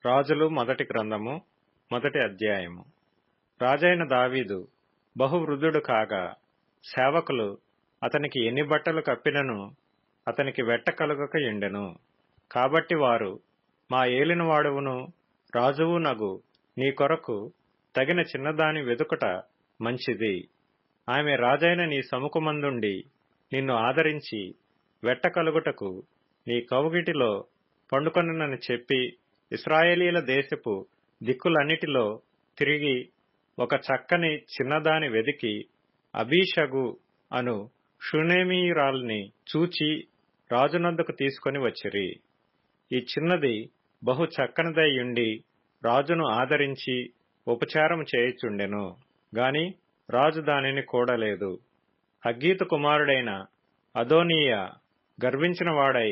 రాజులు మొదటి గ్రంథము మొదటి అధ్యాయము. రాజైన దావీదు బహువృద్ధుడు కాగా సేవకులు అతనికి ఎన్ని బట్టలు కప్పినను అతనికి వెట్ట కలుగక ఎండెను. కాబట్టి వారు, మా ఏలినవాడవును రాజువు నగు నీ కొరకు తగిన చిన్నదాని వెదుకుట మంచిది. ఆమె రాజైన నీ సముఖమందుండి నిన్ను ఆదరించి వెట్ట కలుగుటకు నీ కౌగిటిలో పండుకొనునని చెప్పి ఇశ్రాయేలీల దేశపు దిక్కులన్నిటిలో తిరిగి ఒక చక్కని చిన్నదాని వెదికి అబీషగు అను షూనేమీయురాల్ని చూచి రాజునొద్దకు తీసుకొని వచ్చిరి. ఈ చిన్నది బహు చక్కనిదైయుండి రాజును ఆదరించి ఉపచారము చేయుచుండెను గాని రాజు దానిని కూడలేదు. హగ్గీతు కుమారుడైన అదోనీయా గర్వించిన వాడై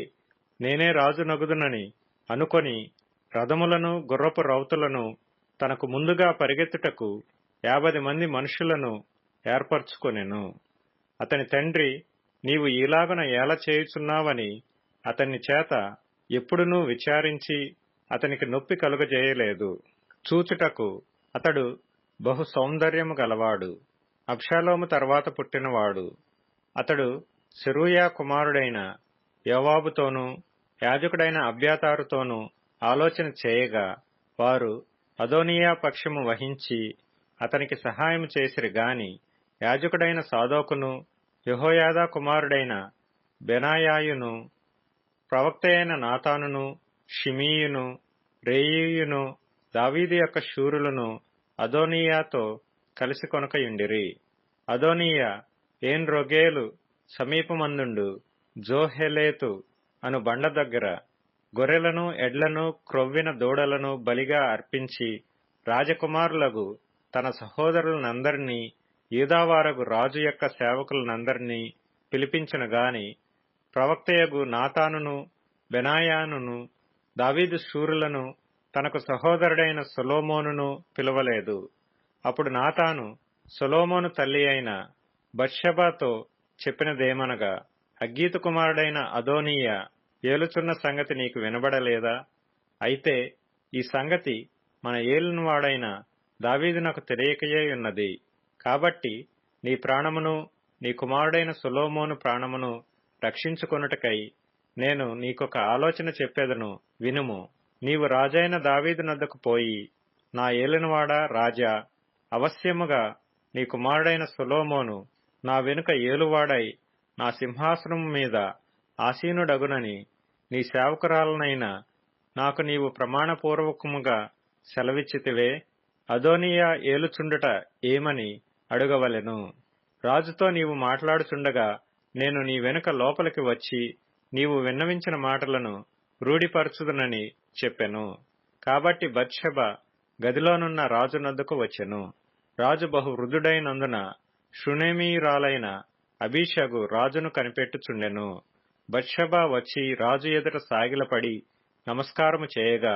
నేనే రాజు నగుదునని అనుకొని రథములను గుర్రపు రౌతులను తనకు ముందుగా పరిగెత్తుటకు 50 మంది మనుషులను ఏర్పరచుకొనెను. అతని తండ్రి, నీవు ఈలాగున ఏల చేయుచున్నావని అతని చేత ఎప్పుడునూ విచారించి అతనికి నొప్పి కలుగజేయలేదు. చూచుటకు అతడు బహు సౌందర్యము గలవాడు. అబ్షాలోము తర్వాత పుట్టినవాడు. అతడు సెరూయా కుమారుడైన యోవాబుతోనూ యాజకుడైన అబ్యాతారుతోనూ ఆలోచన చేయగా వారు అదోనీయా పక్షము వహించి అతనికి సహాయము చేసిరి గాని యాజకుడైన సాదోకును యెహోయాదా కుమారుడైన బెనాయాయును ప్రవక్తయైన నాతానును షిమీయును రేయీయును దావీదు యొక్క శూరులను అదోనీయాతో కలిసి కొనకయుండిరి. అదోనీయా ఏన్ రొగేలు సమీపమందుండు జోహెలేతు అను బండ దగ్గర గొర్రెలను ఎడ్లను క్రొవ్విన దూడలను బలిగా అర్పించి రాజకుమారులగు తన సహోదరులనందరినీ యూదావారగు రాజు యొక్క సేవకులనందరినీ పిలిపించెను గాని ప్రవక్తయగు నాతానును బెనాయానును దావీదు శూరులను తనకు సహోదరుడైన సొలొమోనును పిలవలేదు. అప్పుడు నాతాను సొలొమోను తల్లి అయిన బత్షెబతో చెప్పినదేమనగా, హగ్గీతు కుమారుడైన అదోనీయా ఏలుచున్న సంగతి నీకు వినబడలేదా? అయితే ఈ సంగతి మన ఏలినవాడైన దావీదునకు తెలియకయే ఉన్నది. కాబట్టి నీ ప్రాణమును నీ కుమారుడైన సొలొమోను ప్రాణమును రక్షించుకొనుటకై నేను నీకొక ఆలోచన చెప్పెదను, వినుము. నీవు రాజైన దావీదునొద్దకు పోయి, నా ఏలినవాడా రాజా, అవశ్యముగా నీ కుమారుడైన సొలొమోను నా వెనుక ఏలువాడై నా సింహాసనము మీద ఆసీనుడగునని నీ సేవకురాలనైన నాకు నీవు ప్రమాణపూర్వకముగా సెలవిచ్చితివే. అదోనీయా ఏలుచుండుట ఏమని అడుగవలెను. రాజుతో నీవు మాట్లాడుచుండగా నేను నీ వెనుక లోపలికి వచ్చి నీవు విన్నవించిన మాటలను రూఢిపరచుదునని చెప్పెను. కాబట్టి బత్షెబ గదిలోనున్న రాజునొద్దకు వచ్చెను. రాజు బహు వృద్ధుడైనందున షూనేమీయురాలైన అబీషగు రాజును కనిపెట్టుచుండెను. బత్షెబ వచ్చి రాజు ఎదుట సాగిలపడి నమస్కారము చేయగా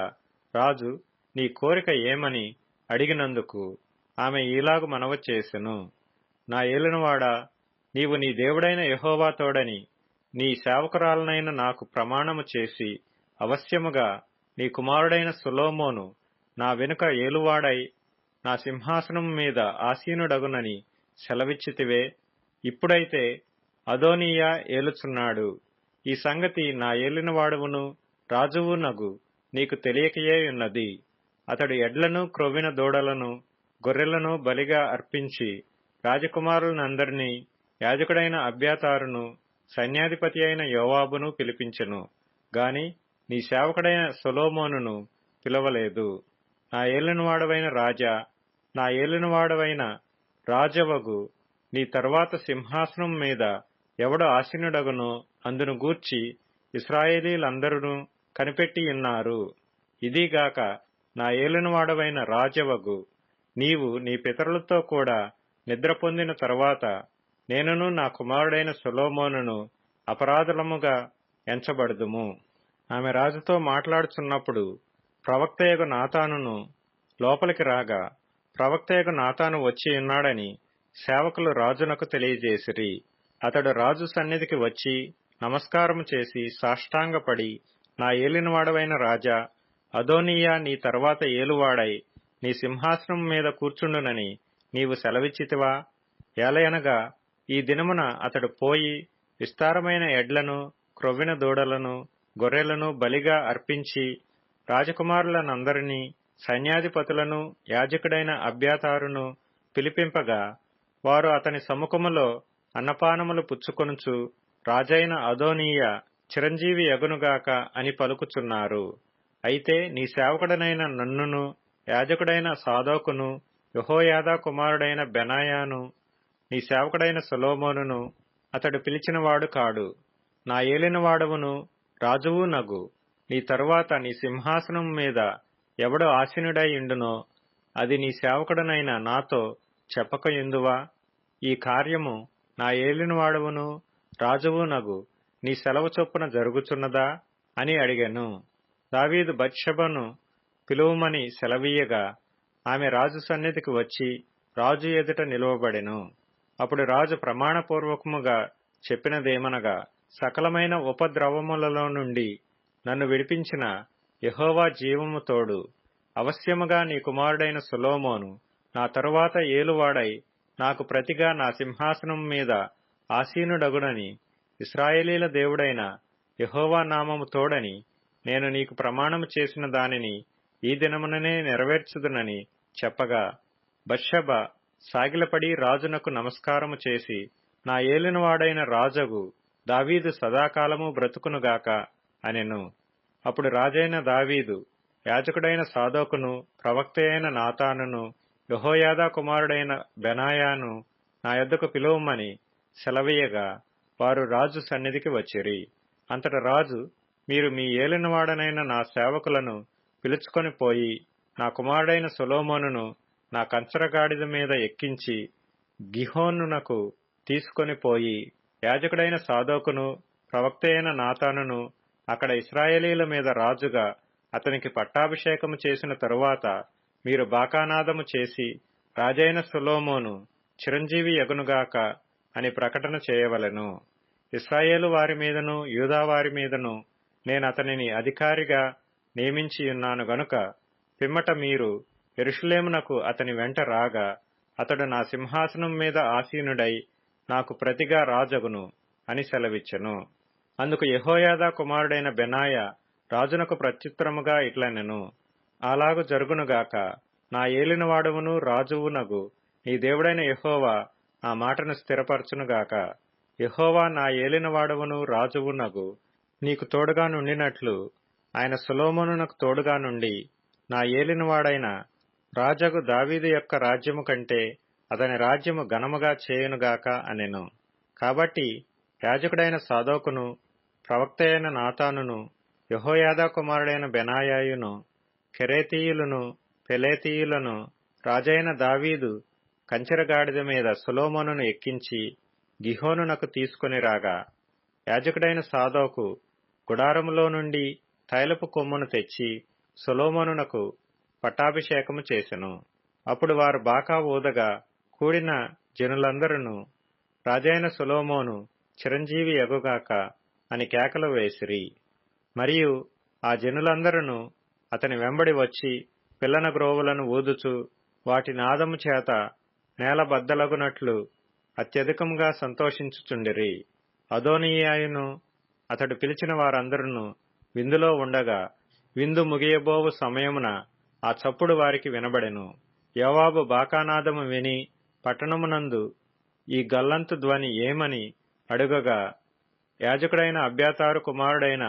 రాజు నీ కోరిక ఏమని అడిగినందుకు ఆమె ఈలాగు మనవి చేసెను, నా ఏలినవాడా, నీవు నీ దేవుడైన యెహోవా తోడని నీ సేవకురాలనైన నాకు ప్రమాణము చేసి అవశ్యముగా నీ కుమారుడైన సొలొమోను నా వెనుక ఏలువాడై నా సింహాసనం మీద ఆసీనుడగునని సెలవిచ్చితివే. ఇప్పుడైతే అదోనీయా ఏలుచున్నాడు. ఈ సంగతి నా ఏలినవాడవును రాజువు నగు నీకు తెలియకయే ఉన్నది. అతడు ఎడ్లను క్రొవ్విన దూడలను గొర్రెలను బలిగా అర్పించి రాజకుమారులనందరినీ యాజకుడైన అబ్యాతారును సైన్యాధిపతి అయిన యోవాబును పిలిపించెను గాని నీ సేవకుడైన సొలొమోనును పిలవలేదు. నా ఏలినవాడవైన రాజా, నా ఏలినవాడవైన రాజవగు నీ తరువాత సింహాసనం మీద ఎవడు ఆసీనుడగునో అందును గూర్చి ఇశ్రాయేలీలందరూ కనిపెట్టియున్నారు. ఇదిగాక నా ఏలినవాడవైన రాజవగు నీవు నీ పితరులతో కూడా నిద్ర పొందిన తరువాత నేనును నా కుమారుడైన సొలొమోనును అపరాధులముగా ఎంచబడుదుము. ఆమె రాజుతో మాట్లాడుచున్నప్పుడు ప్రవక్తయగు నాతానును లోపలికి రాగా ప్రవక్తయగు నాతాను వచ్చి ఉన్నాడని సేవకులు రాజునకు తెలియజేసిరి. అతడు రాజు సన్నిధికి వచ్చి నమస్కారము చేసి సాష్టాంగపడి, నా ఏలినవాడవైన రాజా, అదోనీయా నీ తరువాత ఏలువాడై నీ సింహాసనం మీద కూర్చుండునని నీవు సెలవిచ్చితివా? ఏలయనగా ఈ దినమున అతడు పోయి విస్తారమైన ఎడ్లను, క్రొవ్విన దూడలను, గొర్రెలను బలిగా అర్పించి రాజకుమారులనందరినీ, సైన్యాధిపతులను, యాజకుడైన అబ్యాతారును పిలిపింపగా వారు అతని సముఖములో అన్నపానములు పుచ్చుకొనుచు రాజైన అదోనీయా చిరంజీవి యగునుగాక అని పలుకుచున్నారు. అయితే నీ సేవకుడనైన నన్నును, యాజకుడైన సాదోకును, యెహోయాదా కుమారుడైన బెనాయాను, నీ సేవకుడైన సొలొమోనును అతడు పిలిచినవాడు కాడు. నా ఏలినవాడవును రాజువు నగు నీ తరువాత నీ సింహాసనం మీద ఎవడు ఆసీనుడై ఇండునో అది నీ సేవకుడనైన నాతో చెప్పకయుందువా? ఈ కార్యము నా ఏలినవాడవును రాజువు నగు నీ సెలవు చొప్పున జరుగుచున్నదా అని అడిగెను. దావీదు బత్షెబను పిలువమని సెలవీయగా ఆమె రాజు సన్నిధికి వచ్చి రాజు ఎదుట నిలువబడెను. అప్పుడు రాజు ప్రమాణపూర్వకముగా చెప్పినదేమనగా, సకలమైన ఉపద్రవములలో నుండి నన్ను విడిపించిన యెహోవా జీవము తోడు, అవశ్యముగా నీ కుమారుడైన సొలొమోను నా తరువాత ఏలువాడై నాకు ప్రతిగా నా సింహాసనం మీద ఆసీనుడగునని ఇశ్రాయేలీల దేవుడైన యెహోవా నామము తోడని నేను నీకు ప్రమాణము చేసిన దానిని ఈ దినముననే నెరవేర్చుదునని చెప్పగా, బత్షెబ సాగిలపడి రాజునకు నమస్కారము చేసి, నా ఏలినవాడైన రాజగు దావీదు సదాకాలము బ్రతుకునుగాక అనెను. అప్పుడు రాజైన దావీదు యాజకుడైన సాదోకును, ప్రవక్త అయిన నాతానును, యెహోయాదా కుమారుడైన బెనాయాను నా యొద్దకు పిలువమని సెలవీయగా వారు రాజు సన్నిధికి వచ్చిరి. అంతట రాజు, మీరు మీ ఏలినవాడనైన నా సేవకులను పిలుచుకొని పోయి నా కుమారుడైన సొలొమోనును నా కంచరగాడిద మీద ఎక్కించి గిహోనునకు తీసుకొని పోయి యాజకుడైన సాదోకును, ప్రవక్త అయిన నాతానును అక్కడ ఇశ్రాయేలీల మీద రాజుగా అతనికి పట్టాభిషేకము చేసిన తరువాత మీరు బాకానాదము చేసి రాజైన సొలొమోను చిరంజీవి యగునుగాక అని ప్రకటన చేయవలెను. ఇశ్రాయేలు వారి మీదను యూదా వారి మీదను నేను అతనిని అధికారిగా నియమించియున్నాను గనుక పిమ్మట మీరు యెరూషలేమునకు అతని వెంట రాగా అతడు నా సింహాసనం మీద ఆసీనుడై నాకు ప్రతిగా రాజగును అని సెలవిచ్చెను. అందుకు యెహోయాదా కుమారుడైన బెనాయా రాజునకు ప్రత్యుత్తరముగా ఇట్లనెను, అలాగు జరుగునుగాక. నా ఏలినవాడవును రాజువునగు నీ దేవుడైన యెహోవా ఆ మాటను స్థిరపరచునుగాక. యెహోవా నా ఏలినవాడవును రాజువునగు నీకు తోడుగా నుండినట్లు ఆయన సొలొమోనునకు తోడుగా నుండి నా ఏలినవాడైన రాజగు దావీదు యొక్క రాజ్యము కంటే అతని రాజ్యము ఘనముగా చేయునుగాక అనెను. కాబట్టి యాజకుడైన సాదోకును, ప్రవక్త అయిన నాతానును, యెహోయాదా కుమారుడైన బెనాయాయును, కెరేతీయులను, పెలేతీయులను రాజైన దావీదు కంచెరగాడిద మీద సొలొమోనును ఎక్కించి గిహోనునకు తీసుకొని రాగా, యాజకుడైన సాదోకు గుడారములో నుండి తైలపు కొమ్మును తెచ్చి సొలొమోనునకు పట్టాభిషేకము చేసెను. అప్పుడు వారు బాకా ఊదగా కూడిన జనులందరూ రాజైన సొలొమోను చిరంజీవి యగుగాక అని కేకలు వేసిరి. మరియు ఆ జనులందరూ అతని వెంబడి వచ్చి పిల్లన గ్రోవులను ఊదుచు వాటి నాదము చేత నేల బద్దలగునట్లు అత్యధికముగా సంతోషించుచుండిరి. అదోనీయాయును అతడు పిలిచిన వారందరూ విందులో ఉండగా విందు ముగియబోవు సమయమున ఆ చప్పుడు వారికి వినబడెను. యోవాబు బాకానాదము విని పట్టణమునందు ఈ గల్లంతు ధ్వని ఏమని అడుగగా యాజకుడైన అబ్యాతారు కుమారుడైన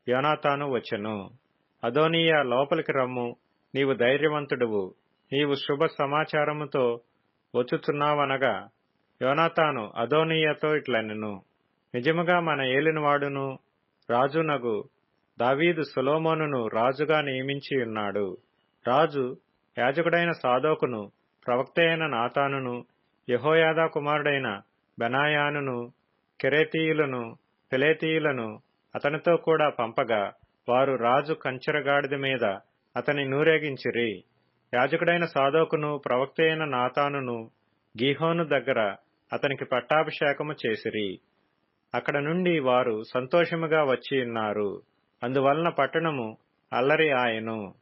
యోనాతాను వచ్చెను. అదోనీయా, లోపలికి రమ్ము, నీవు ధైర్యవంతుడువు, నీవు శుభ సమాచారముతో వచ్చుచున్నావనగా యోనాతాను అదోనీయాతో ఇట్లనెను, నిజముగా మన ఏలినవాడును రాజునగు దావీదు సొలొమోనును రాజుగా నియమించియున్నాడు. రాజు యాజకుడైన సాదోకును, ప్రవక్త అయిన నాతానును, యెహోయాదా కుమారుడైన బెనాయానును, కెరేతీయులను, పెలేతీయులను అతనితో కూడా పంపగా వారు రాజు కంచెరగాడిద మీద అతని నూరేగించిరి. యాజకుడైన సాదోకును, ప్రవక్త అయిన నాతానును గీహోను దగ్గర అతనికి పట్టాభిషేకము చేసిరి. అక్కడ నుండి వారు సంతోషముగా వచ్చియున్నారు. అందువలన పట్టణము అల్లరి ఆయను.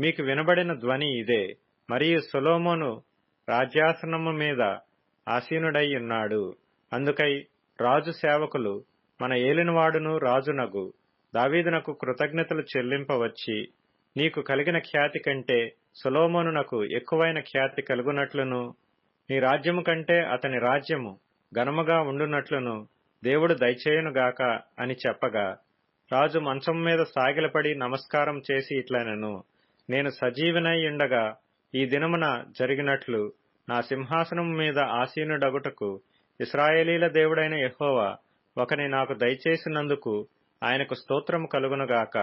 మీకు వినబడిన ధ్వని ఇదే. మరియు సొలొమోను రాజ్యాసనము మీద ఆసీనుడై ఉన్నాడు. అందుకై రాజు సేవకులు మన ఏలినవాడును రాజునగు దావీదునకు కృతజ్ఞతలు చెల్లింపవచ్చి, నీకు కలిగిన ఖ్యాతి కంటే సొలొమోనునకు ఎక్కువైన ఖ్యాతి కలుగునట్లును, నీ రాజ్యము కంటే అతని రాజ్యము ఘనముగా ఉండునట్లును దేవుడు దయచేయునుగాక అని చెప్పగా, రాజు మంచం మీద సాగిలపడి నమస్కారం చేసి ఇట్లనెను, నేను సజీవనై ఉండగా ఈ దినమున జరిగినట్లు నా సింహాసనము మీద ఆసీనుడగుటకు ఇశ్రాయేలీల దేవుడైన యెహోవా ఒకని నాకు దయచేసినందుకు ఆయనకు స్తోత్రము కలుగునుగాక.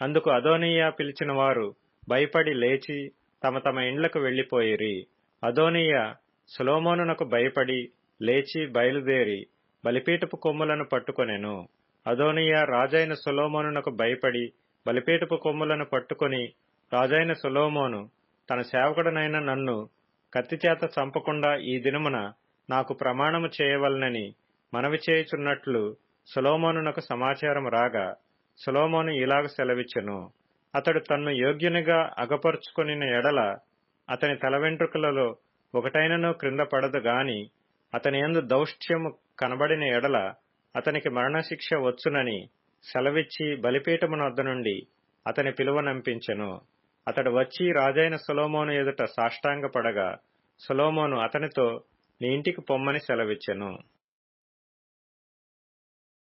అందుకు అదోనీయా పిలిచిన వారు భయపడి లేచి తమ తమ ఇండ్లకు వెళ్లిపోయిరి. అదోనీయా సొలొమోనునకు భయపడి లేచి బయలుదేరి బలిపీఠపు కొమ్ములను పట్టుకొనెను. అదోనీయా రాజైన సొలొమోనునకు భయపడి బలిపీఠపు కొమ్ములను పట్టుకొని, రాజైన సొలొమోను తన సేవకుడనైన నన్ను కత్తిచేత చంపకుండా ఈ దినమున నాకు ప్రమాణము చేయవలనని మనవి చేయుచున్నట్లు సొలొమోనునకు సమాచారం రాగా, సొలొమోను ఇలాగ సెలవిచ్చెను, అతడు తన్ను యోగ్యునిగా అగపరుచుకొనిన ఎడల అతని తల వెంట్రుకలలో ఒకటైనను క్రింద పడదు గాని, అతని యందు దౌష్ట్యము కనబడిన ఎడల అతనికి మరణశిక్ష వచ్చునని సెలవిచ్చి బలిపీఠమునొద్ద నుండి అతని పిలువనంపించెను. అతడు వచ్చి రాజైన సొలొమోను ఎదుట సాష్టాంగపడగా, సొలొమోను అతనితో నీ ఇంటికి పొమ్మని సెలవిచ్చెను.